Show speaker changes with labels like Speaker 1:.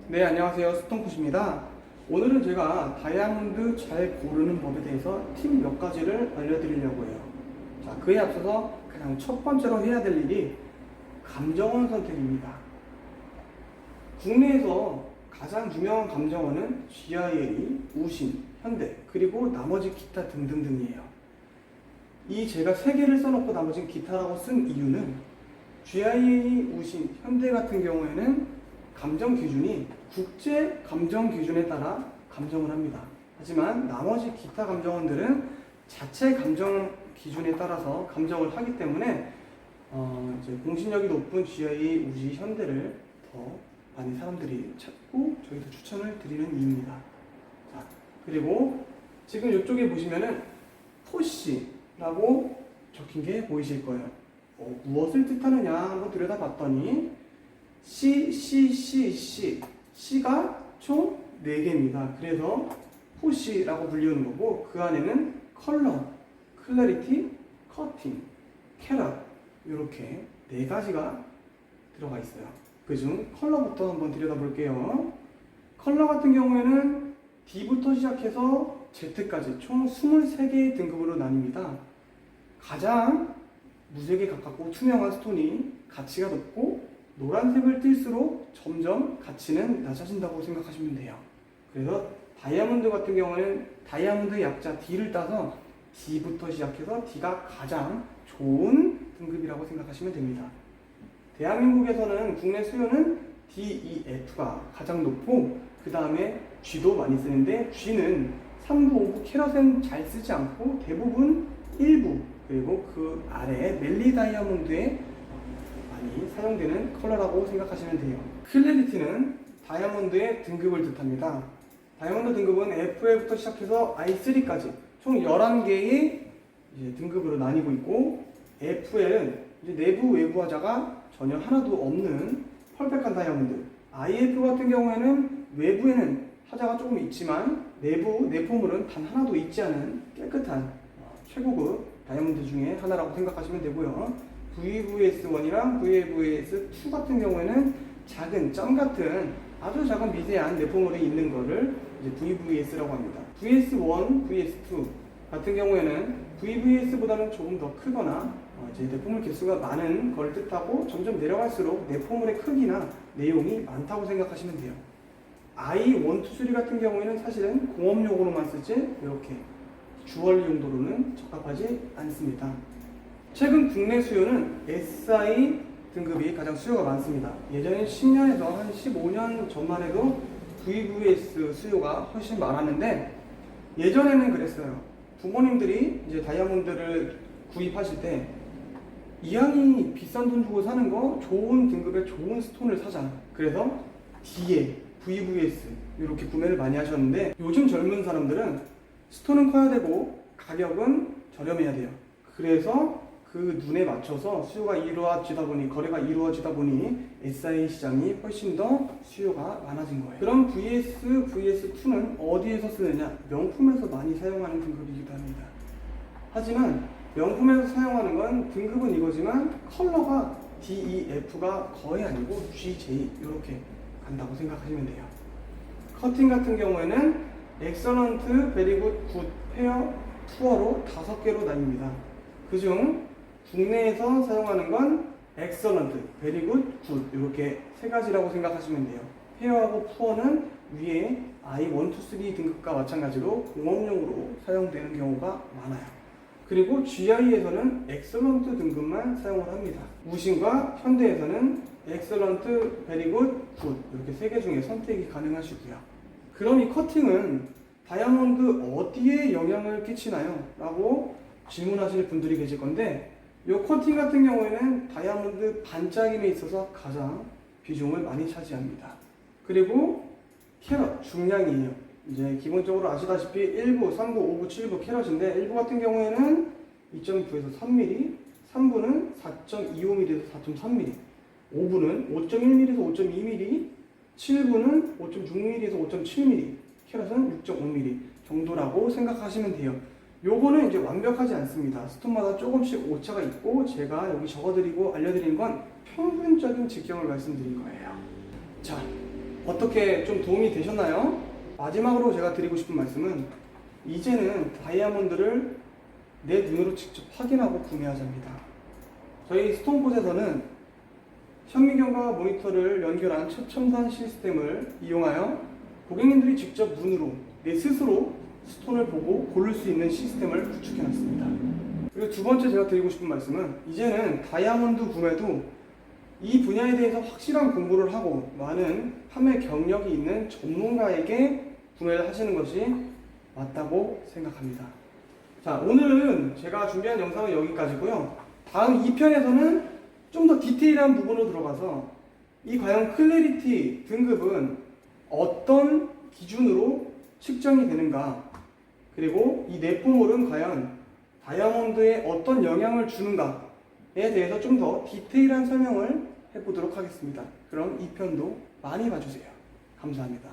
Speaker 1: 네, 안녕하세요. 스톤굿입니다. 오늘은 제가 다이아몬드 잘 고르는 법에 대해서 팁 몇 가지를 알려드리려고 해요. 자, 그에 앞서서 가장 첫 번째로 해야 될 일이 감정원 선택입니다. 국내에서 가장 유명한 감정원은 GIA, 우신, 현대, 그리고 나머지 기타 등등등이에요. 이 제가 세 개를 써놓고 나머지는 기타라고 쓴 이유는 GIA, 우신, 현대 같은 경우에는 감정 기준이 국제 감정 기준에 따라 감정을 합니다. 하지만 나머지 기타 감정원들은 자체 감정 기준에 따라서 감정을 하기 때문에 이제 공신력이 높은 GIA, 우시, 현대를 더 많이 사람들이 찾고 저희도 추천을 드리는 이유입니다. 자, 그리고 지금 이쪽에 보시면은 포시라고 적힌 게 보이실 거예요. 무엇을 뜻하느냐 한번 들여다봤더니 C가 총 4개입니다. 그래서 포시라고 불리우는 거고 그 안에는 컬러, 클래리티, 커팅, 캐럿 이렇게 4가지가 들어가 있어요. 그중 컬러부터 한번 들여다볼게요. 컬러 같은 경우에는 D부터 시작해서 Z까지 총 23개의 등급으로 나뉩니다. 가장 무색에 가깝고 투명한 스톤이 가치가 높고 노란색을 띨수록 점점 가치는 낮아진다고 생각하시면 돼요. 그래서 다이아몬드 같은 경우는 다이아몬드 약자 D를 따서 D부터 시작해서 D가 가장 좋은 등급이라고 생각하시면 됩니다. 대한민국에서는 국내 수요는 DEF가 가장 높고 그 다음에 G도 많이 쓰는데 G는 3부, 5부 캐럿은 잘 쓰지 않고 대부분 1부 그리고 그 아래 멜리 다이아몬드에 많이 사용되는 컬러라고 생각하시면 돼요. 클래리티는 다이아몬드의 등급을 뜻합니다. 다이아몬드 등급은 FA부터 시작해서 I3까지 총 11개의 등급으로 나뉘고 있고 FL은 이제 내부 외부 화자가 전혀 하나도 없는 퍼펙트한 다이아몬드, IF 같은 경우에는 외부에는 화자가 조금 있지만 내부 내포물은 단 하나도 있지 않은 깨끗한 최고급 다이아몬드 중에 하나라고 생각하시면 되고요. VVS1이랑 VVS2 같은 경우에는 작은 점 같은 아주 작은 미세한 내포물이 있는 거를 이제 VVS라고 합니다. VS1, VS2 같은 경우에는 VVS보다는 조금 더 크거나 이제 내포물 개수가 많은 걸 뜻하고 점점 내려갈수록 내포물의 크기나 내용이 많다고 생각하시면 돼요. I1, 2, 3 같은 경우에는 사실은 공업용으로만 쓰지 이렇게 주얼리 용도로는 적합하지 않습니다. 최근 국내 수요는 SI 등급이 가장 수요가 많습니다. 예전에 10년에서 한 15년 전만 해도 VVS 수요가 훨씬 많았는데 예전에는 그랬어요. 부모님들이 이제 다이아몬드를 구입하실 때 이왕이 비싼 돈 주고 사는 거 좋은 등급의 좋은 스톤을 사자. 그래서 D에 VVS 이렇게 구매를 많이 하셨는데 요즘 젊은 사람들은 스톤은 커야 되고 가격은 저렴해야 돼요. 그래서 그 눈에 맞춰서 수요가 이루어지다 보니 거래가 이루어지다 보니 SI 시장이 훨씬 더 수요가 많아진 거예요. 그럼 VS2는 어디에서 쓰느냐? 명품에서 많이 사용하는 등급이기도 합니다. 하지만 명품에서 사용하는 건 등급은 이거지만 컬러가 DEF가 거의 아니고 GJ 이렇게 간다고 생각하시면 돼요. 커팅 같은 경우에는 엑설런트, 베리굿, 굿, 페어, 푸어로 5개로 나뉩니다. 그중 국내에서 사용하는 건 엑설런트, 베리굿, 굿 이렇게 3가지라고 생각하시면 돼요. 페어하고 푸어는 위에 I1, 2, 3 등급과 마찬가지로 공업용으로 사용되는 경우가 많아요. 그리고 GI에서는 엑설런트 등급만 사용을 합니다. 우신과 현대에서는 엑설런트, 베리굿, 굿 이렇게 3개 중에 선택이 가능하시고요. 그럼 이 커팅은 다이아몬드 어디에 영향을 끼치나요? 라고 질문하실 분들이 계실 건데 이 커팅 같은 경우에는 다이아몬드 반짝임에 있어서 가장 비중을 많이 차지합니다. 그리고 캐럿, 중량이에요. 이제 기본적으로 아시다시피 1부, 3부, 5부, 7부 캐럿인데 1부 같은 경우에는 2.9에서 3mm, 3부는 4.25mm에서 4.3mm, 5부는 5.1mm에서 5.2mm, 7부는 5.6mm에서 5.7mm, 캐럿은 6.5mm 정도라고 생각하시면 돼요. 요거는 이제 완벽하지 않습니다. 스톤마다 조금씩 오차가 있고 제가 여기 적어드리고 알려드리는 건 평균적인 직경을 말씀드린 거예요. 자, 어떻게 좀 도움이 되셨나요? 마지막으로 제가 드리고 싶은 말씀은 이제는 다이아몬드를 내 눈으로 직접 확인하고 구매하자입니다. 저희 스톤봇에서는 현미경과 모니터를 연결한 최첨단 시스템을 이용하여 고객님들이 직접 눈으로 내 스스로 스톤을 보고 고를 수 있는 시스템을 구축해놨습니다. 그리고 두 번째 제가 드리고 싶은 말씀은 이제는 다이아몬드 구매도 이 분야에 대해서 확실한 공부를 하고 많은 판매 경력이 있는 전문가에게 구매를 하시는 것이 맞다고 생각합니다. 자, 오늘은 제가 준비한 영상은 여기까지고요. 다음 2편에서는 좀 더 디테일한 부분으로 들어가서 이 과연 클래리티 등급은 어떤 기준으로 측정이 되는가, 그리고 이 네포몰은 과연 다이아몬드에 어떤 영향을 주는가에 대해서 좀 더 디테일한 설명을 해보도록 하겠습니다. 그럼 2편도 많이 봐주세요. 감사합니다.